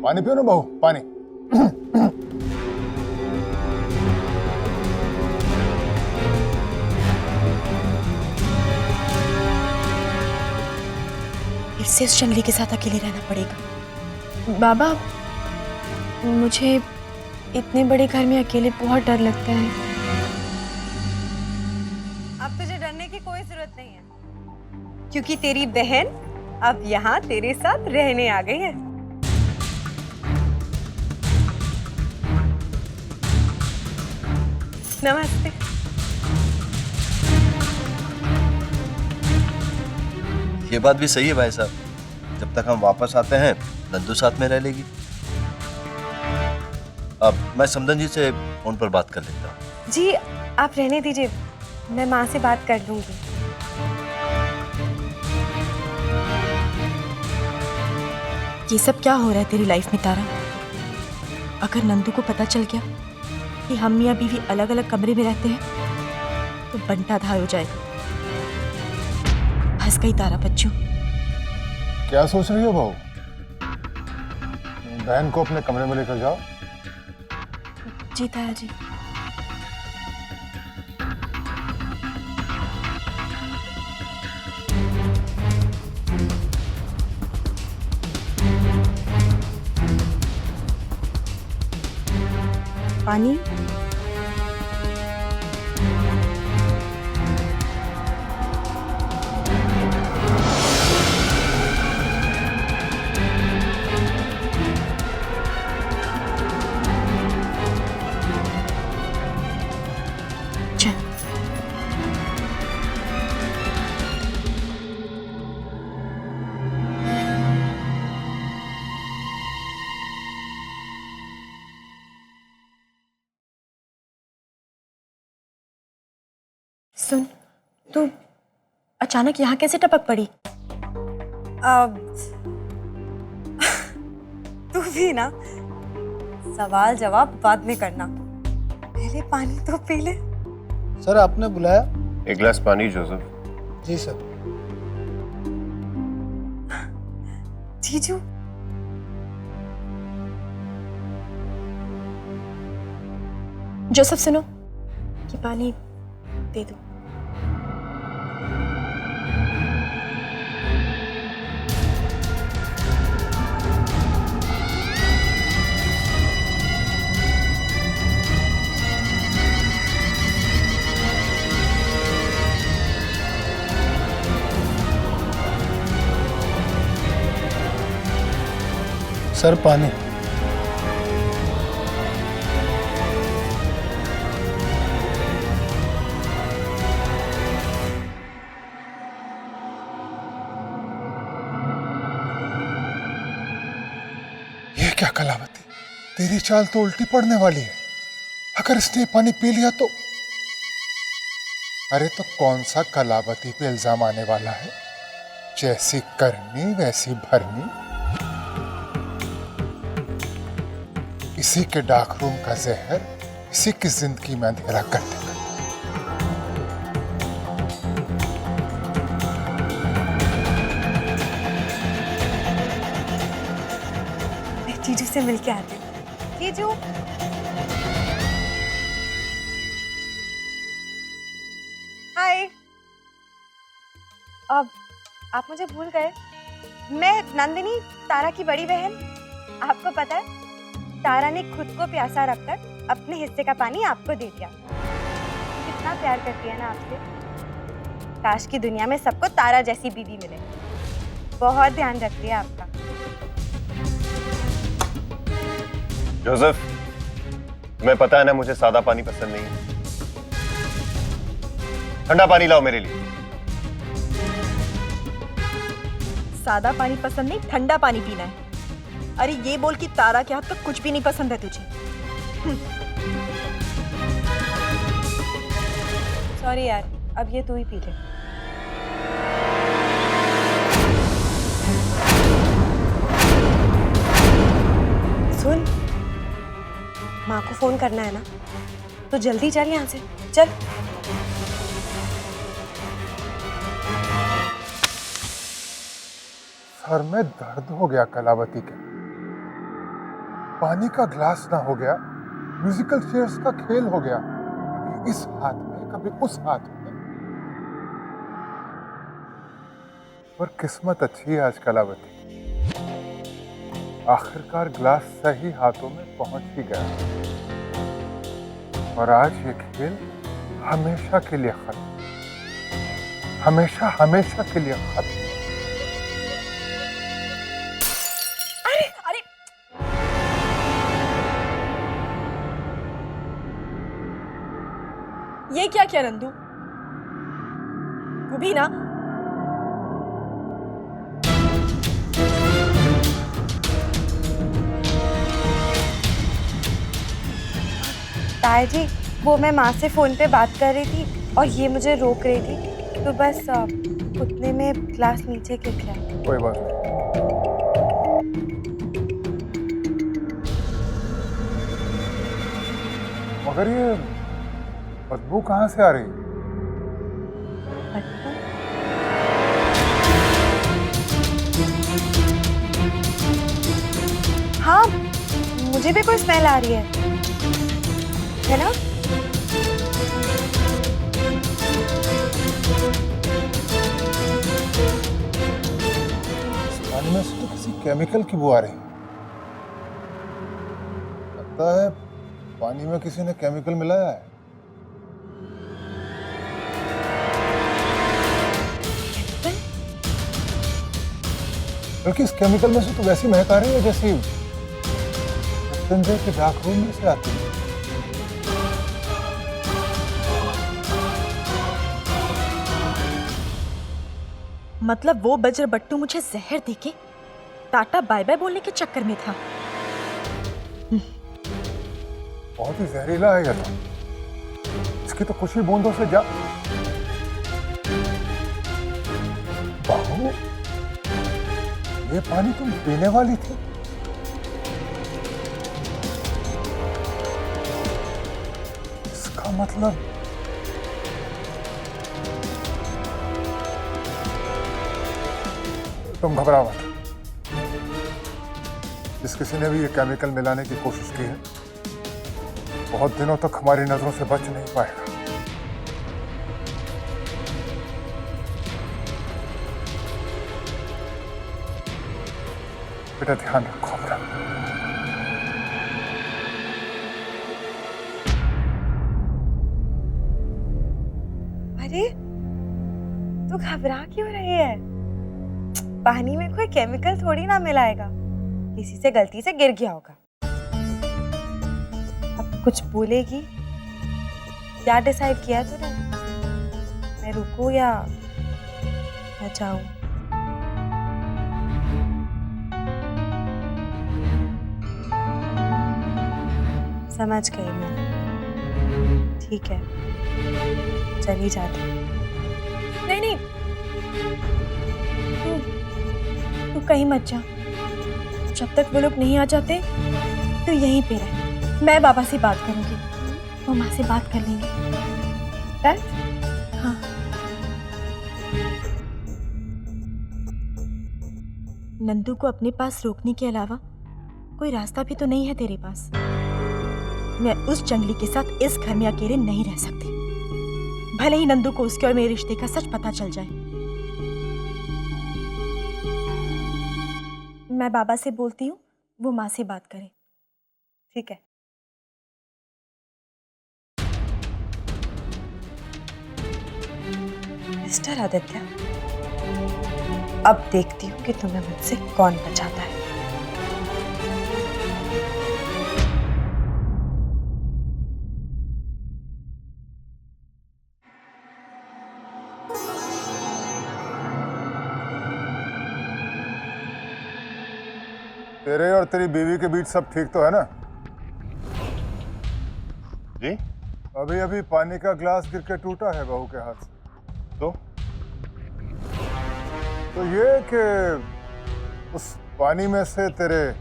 पानी पियो ना बहू, पानी। फिर से इस जंगली के साथ अकेले रहना पड़ेगा। बाबा, मुझे इतने बड़े घर में अकेले बहुत डर लगता है। अब तुझे डरने की कोई जरूरत नहीं है, क्योंकि तेरी बहन अब यहाँ तेरे साथ रहने आ गई है। नमस्ते। ये बात भी सही है भाई साहब, जब तक हम वापस आते हैं नंदू साथ में रह लेगी। अब मैं समदन जी से फोन पर बात कर लेता हूँ। जी आप रहने दीजिए, मैं माँ से बात कर लूंगी। ये सब क्या हो रहा है तेरी लाइफ में तारा? अगर नंदू को पता चल गया कि हम मियाँ बीवी अलग अलग कमरे में रहते हैं तो बंटा धार हो जाएगा। फंस गई तारा बच्चों। क्या सोच रही हो बहू? बहन को अपने कमरे में लेकर जाओ। जी ताया जी। पानी। सुन, तू अचानक यहाँ कैसे टपक पड़ी? अब तू भी ना, सवाल जवाब बाद में करना, पहले पानी तो पी ले। सर आपने बुलाया? एक गिलास पानी जोसेफ। जी सर। जीजू, जोसेफ सुनो, ये पानी दे दो। सर पानी। ये क्या कलावती, तेरी चाल तो उल्टी पड़ने वाली है। अगर इसने पानी पी लिया तो अरे तो कौन सा कलावती पे इल्जाम आने वाला है? जैसी करनी वैसी भरनी। इसी के डार्क रूम का जहर इसी की जिंदगी में अंधेरा कर देगा। मैं जीजू से मिलके आती हूँ। जीजू, हाय। अब आप मुझे भूल गए? मैं नंदिनी, तारा की बड़ी बहन। आपको पता है, तारा ने खुद को प्यासा रखकर अपने हिस्से का पानी आपको दे दिया। कितना प्यार करती है ना आपसे। काश की दुनिया में सबको तारा जैसी बीवी मिले। बहुत ध्यान रखती है आपका। जोसेफ, तुम्हें पता है ना मुझे सादा पानी पसंद नहीं है। ठंडा पानी लाओ मेरे लिए। सादा पानी पसंद नहीं, ठंडा पानी पीना है। अरे ये बोल कि तारा के हाथ तो कुछ भी नहीं पसंद है तुझे। सॉरी यार, अब ये तू ही पी ले। सुन, माँ को फोन करना है ना, तो जल्दी चल यहाँ से, चल। सर में दर्द हो गया कलावती के। पानी का ग्लास ना हो गया, म्यूजिकल चेयर्स का खेल हो गया। कभी इस हाथ में कभी उस हाथ में। पर किस्मत अच्छी है आज कलावती, आखिरकार ग्लास सही हाथों में पहुंच ही गया। और आज ये खेल हमेशा के लिए खत्म, हमेशा हमेशा के लिए खत्म। ये क्या किया नंदू? वो भी ना, ताया जी, वो मैं माँ से फोन पे बात कर रही थी और ये मुझे रोक रही थी, तो बस उतने में ग्लास नीचे गिर गया। कोई बात नहीं। मगर ये बदबू कहाँ से आ रही? हाँ, मुझे भी कोई स्मेल आ रही है ना? इस पानी में से तो किसी केमिकल की बू आ रही। लगता है पानी में किसी ने केमिकल मिलाया है? बल्कि इस केमिकल में से तो वैसी महक आ रही है जैसी मृत्युंजय के डाक रूम में से आती है। मतलब वो बज्र बट्टू मुझे जहर देके टाटा बाय बाय बोलने के चक्कर में था। बहुत ही जहरीला है यह तो। इसकी तो कुछ ही बूंदों से जा। बाबू, ये पानी तुम पीने वाली थी? इसका मतलब तुम घबराओ मत। जिस किसी ने भी ये केमिकल मिलाने की कोशिश की है बहुत दिनों तक हमारी नजरों से बच नहीं पाएगा। बेटा ध्यान रखो अपना। अरे तू घबरा क्यों रही है? पानी में कोई केमिकल थोड़ी ना मिलाएगा, किसी से गलती से गिर गया होगा। अब कुछ बोलेगी? क्या डिसाइड किया तूने? मैं रुकूं या मैं जाऊं? समझ गई मैं। ठीक है, चली जाती हूँ। नहीं नहीं, तू कहीं मत जा। जब तक वो लोग नहीं आ जाते तो यहीं पे रह। मैं बाबा से बात करूंगी, वो माँ से बात कर लेंगे। बस? हाँ। नंदू को अपने पास रोकने के अलावा कोई रास्ता भी तो नहीं है तेरे पास। मैं उस जंगली के साथ इस घर में अकेले नहीं रह सकती, भले ही नंदू को उसके और मेरे रिश्ते का सच पता चल जाए। मैं बाबा से बोलती हूँ, वो माँ से बात करें। ठीक है। मिस्टर आदित्य, अब देखती हूँ कि तुम्हें मुझसे कौन बचाता है। तेरे और तेरी बीवी के बीच सब ठीक तो है ना? जी? अभी अभी पानी का ग्लास गिर के टूटा है बहू के हाथ से। तो ये कि उस पानी में से तेरे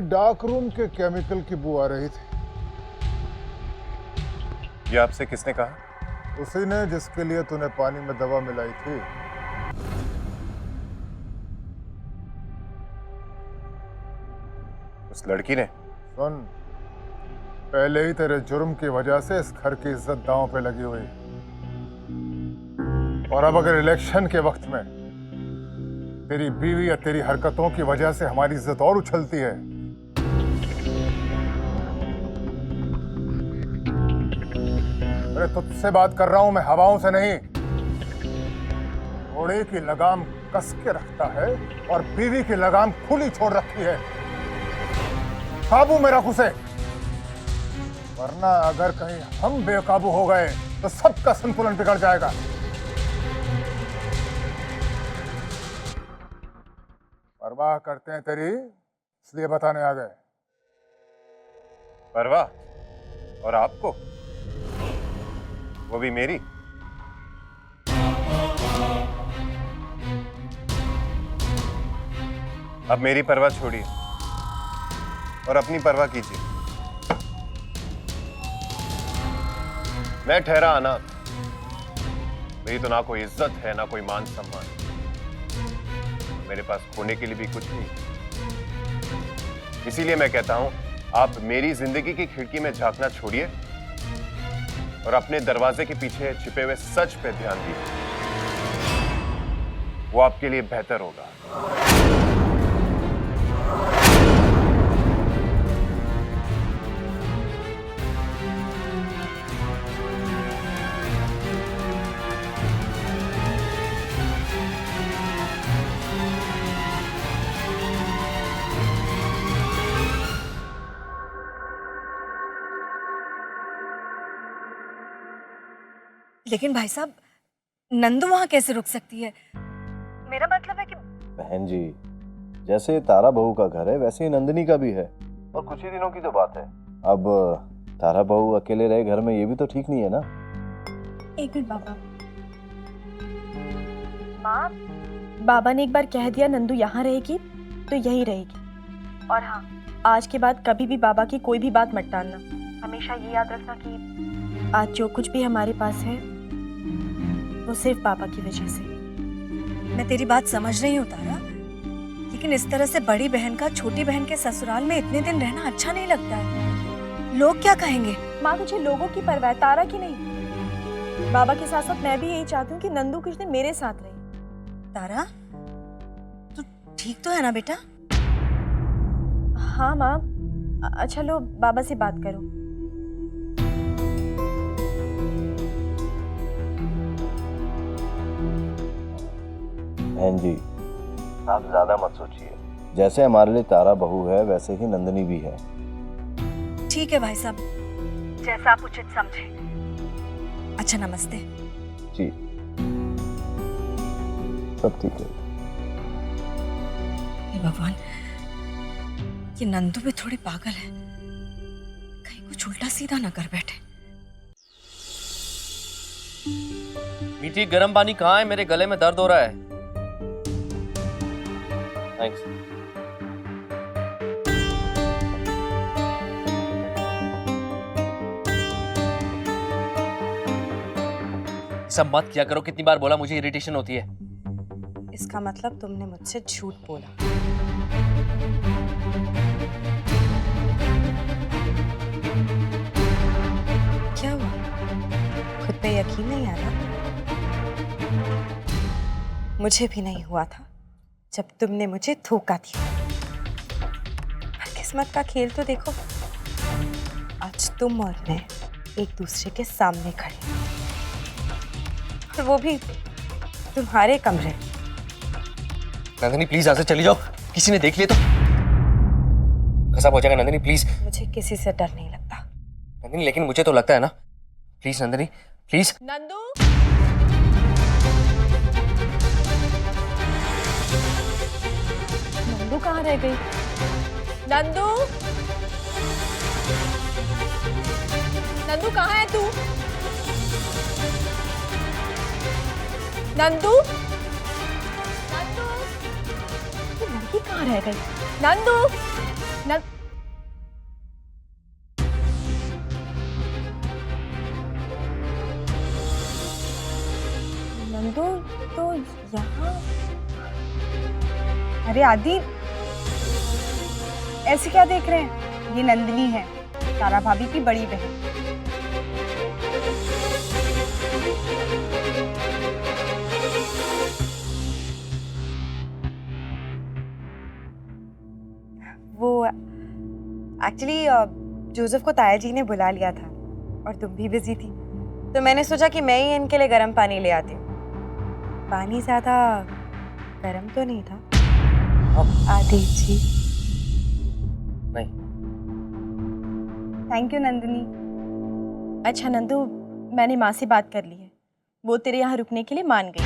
डार्क रूम के केमिकल की बू आ रही थी। ये आपसे किसने कहा? उसी ने जिसके लिए तूने पानी में दवा मिलाई थी। उस लड़की ने? सुन, पहले ही तेरे जुर्म की वजह से इस घर की इज्जत दांव पे लगी हुई, और अब अगर इलेक्शन के वक्त में तेरी बीवी या तेरी हरकतों की वजह से हमारी इज्जत और उछलती है, अरे तुझसे बात कर रहा हूं मैं, हवाओं से नहीं। घोड़े की लगाम कस के रखता है और बीवी की लगाम खुली छोड़ रखी है। काबू में रख उसे, वरना अगर कहीं हम बेकाबू हो गए तो सबका संतुलन बिगड़ जाएगा। परवाह करते हैं तेरी, इसलिए बताने आ गए। परवाह? और आपको? वो भी मेरी? अब मेरी परवाह छोड़िए और अपनी परवाह कीजिए। मैं ठहरा अनाथ, मेरी तो ना कोई इज्जत है ना कोई मान सम्मान, मेरे पास खोने के लिए भी कुछ नहीं। इसीलिए मैं कहता हूं, आप मेरी जिंदगी की खिड़की में झांकना छोड़िए और अपने दरवाजे के पीछे छिपे हुए सच पे ध्यान दीजिए, वो आपके लिए बेहतर होगा। लेकिन भाई साहब, नंदू वहाँ कैसे रुक सकती है? मेरा मतलब है कि बहन जी, जैसे तारा बहू का घर है वैसे ही नंदिनी का भी है, और कुछ ही दिनों की तो बात है। अब तारा बहू अकेले रहे घर में, ये भी तो ठीक नहीं है ना। एक मिनट बाबा। माँ, बाबा ने एक बार कह दिया नंदू यहाँ रहेगी तो यही रहेगी। और हाँ, आज के बाद कभी भी बाबा की कोई भी बात मत टालना। हमेशा ये याद रखना कि आज जो कुछ भी हमारे पास है वो सिर्फ बाबा की वजह से। मैं तेरी बात समझ रही हूँ तारा, लेकिन इस तरह से बड़ी बहन का छोटी बहन के ससुराल में इतने दिन रहना अच्छा नहीं लगता है। लोग क्या कहेंगे? माँ, मुझे लोगों की परवाह है, तारा की नहीं। बाबा के साथ साथ मैं भी यही चाहती हूँ कि नंदू कुछ दिन मेरे साथ रहे। तारा, तू ठीक तो है ना बेटा? हाँ माँ। अच्छा लो, बाबा से बात करो। बहन जी, आप ज्यादा मत सोचिए। जैसे हमारे लिए तारा बहू है वैसे ही नंदिनी भी है। ठीक है भाई साहब, जैसा आप उचित समझे। अच्छा, नमस्ते। जी, सब ठीक है। हे भगवान, ये नंदू भी थोड़ी पागल है, कहीं कुछ उल्टा सीधा ना कर बैठे। मीठी गर्म पानी कहाँ है? मेरे गले में दर्द हो रहा है। थैंक्स। सब मत किया करो, कितनी बार बोला, मुझे इरिटेशन होती है। इसका मतलब तुमने मुझसे झूठ बोला। क्या हुआ? खुद पे यकीन नहीं आ रहा? मुझे भी नहीं हुआ था जब तुमने मुझे धोखा दिया। पर किस्मत का खेल तो देखो, आज तुम और मैं एक दूसरे के सामने खड़े हैं, और वो भी तुम्हारे कमरे। नंदिनी प्लीज यहाँ से चली जाओ, किसी ने देख लिया तो खराब हो जाएगा। नंदिनी प्लीज। मुझे किसी से डर नहीं लगता। नंदिनी, लेकिन मुझे तो लगता है ना। Please Nandini, please. नंदू, नंदू कहाँ रह गई? नंदू, नंदू कहाँ है तू? नंदू, नंदू, ये लड़की कहाँ रह गई? नंदू, नंदू तो यहाँ। अरे आदि, ऐसे क्या देख रहे हैं? ये नंदिनी है, तारा भाभी की बड़ी बहन। वो एक्चुअली जोसेफ को ताया जी ने बुला लिया था और तुम भी बिजी थी, तो मैंने सोचा कि मैं ही इनके लिए गर्म पानी ले आती हूँ। पानी ज्यादा गर्म तो नहीं था? आदि जी। नहीं। Thank you Nandini. अच्छा नंदू, मैंने माँ से बात कर ली है, वो तेरे यहाँ रुकने के लिए मान गई।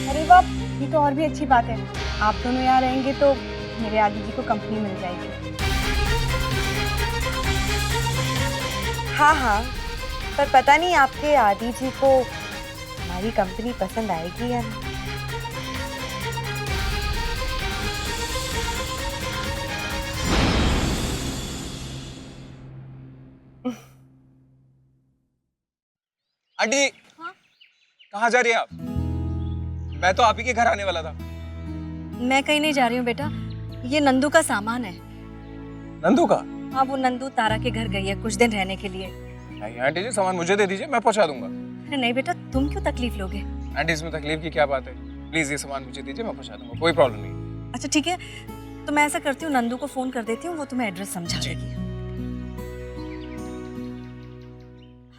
अरे वाह, ये तो और भी अच्छी बात है। आप दोनों यहाँ रहेंगे तो मेरे आदि जी को कंपनी मिल जाएगी। हाँ हाँ, पर पता नहीं आपके आदि जी को हमारी कंपनी पसंद आएगी या नहीं। आंटी, हाँ? कहाँ जा रही हैं आप? मैं तो आप ही के घर आने वाला था। मैं कहीं नहीं जा रही हूँ बेटा, ये नंदू का सामान है। नंदू का? हाँ, वो नंदू तारा के घर गई है कुछ दिन रहने के लिए। नहीं आंटी जी, सामान मुझे दे दीजिए, मैं पहुंचा दूंगा। अरे नहीं बेटा, तुम क्यों तकलीफ लोगे? आंटी, इसमें तकलीफ की क्या बात है? प्लीज ये सामान मुझे दीजिए, मैं पहुंचा दूंगा, कोई प्रॉब्लम नहीं। अच्छा ठीक है, तो मैं ऐसा करती हूँ, नंदू को फोन कर देती हूँ, वो तुम्हें एड्रेस समझा देगी।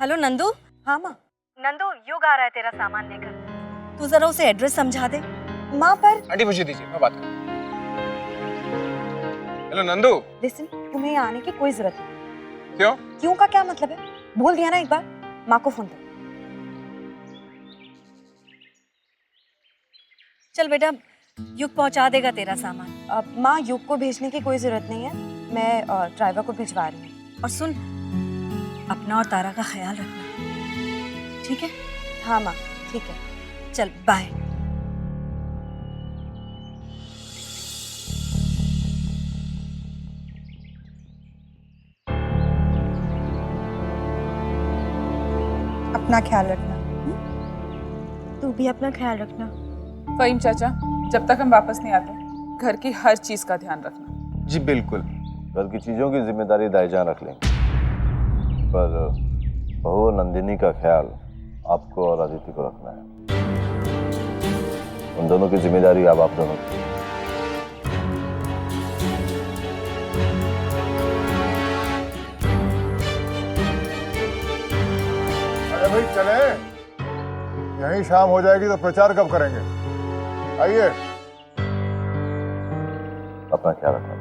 हेलो नंदू। हाँ माँ। नंदू, युग आ रहा है तेरा सामान लेकर, तू जरा उसे एड्रेस समझा दे। माँ पर। आंटी मुझे दीजिए, मैं बात करूँ। हेलो नंदू। लिसन, तुम्हें यहाँ आने की कोई जरूरत नहीं। क्यों? क्यों का क्या मतलब है? बोल दिया ना एक बार। माँ को फोन कर। चल बेटा, युग पहुंचा देगा तेरा सामान। माँ, युग को भेजने की कोई जरूरत नहीं है, मैं ड्राइवर को भिजवा रही हूँ। और सुन, अपना और तारा का ख्याल रखना, ठीक है? हाँ माँ, ठीक है। चल बाय। अपना ख्याल रखना। तू भी अपना ख्याल रखना। फहीम चाचा, जब तक हम वापस नहीं आते घर की हर चीज का ध्यान रखना। जी बिल्कुल। घर की चीजों की जिम्मेदारी दाईजान रख लेंगे, पर बहू और नंदिनी का ख्याल आपको और अदिति को रखना है। उन दोनों की जिम्मेदारी अब आप दोनों की। अरे भाई चले, यहीं शाम हो जाएगी तो प्रचार कब करेंगे? आइए। अपना ख्याल रखना।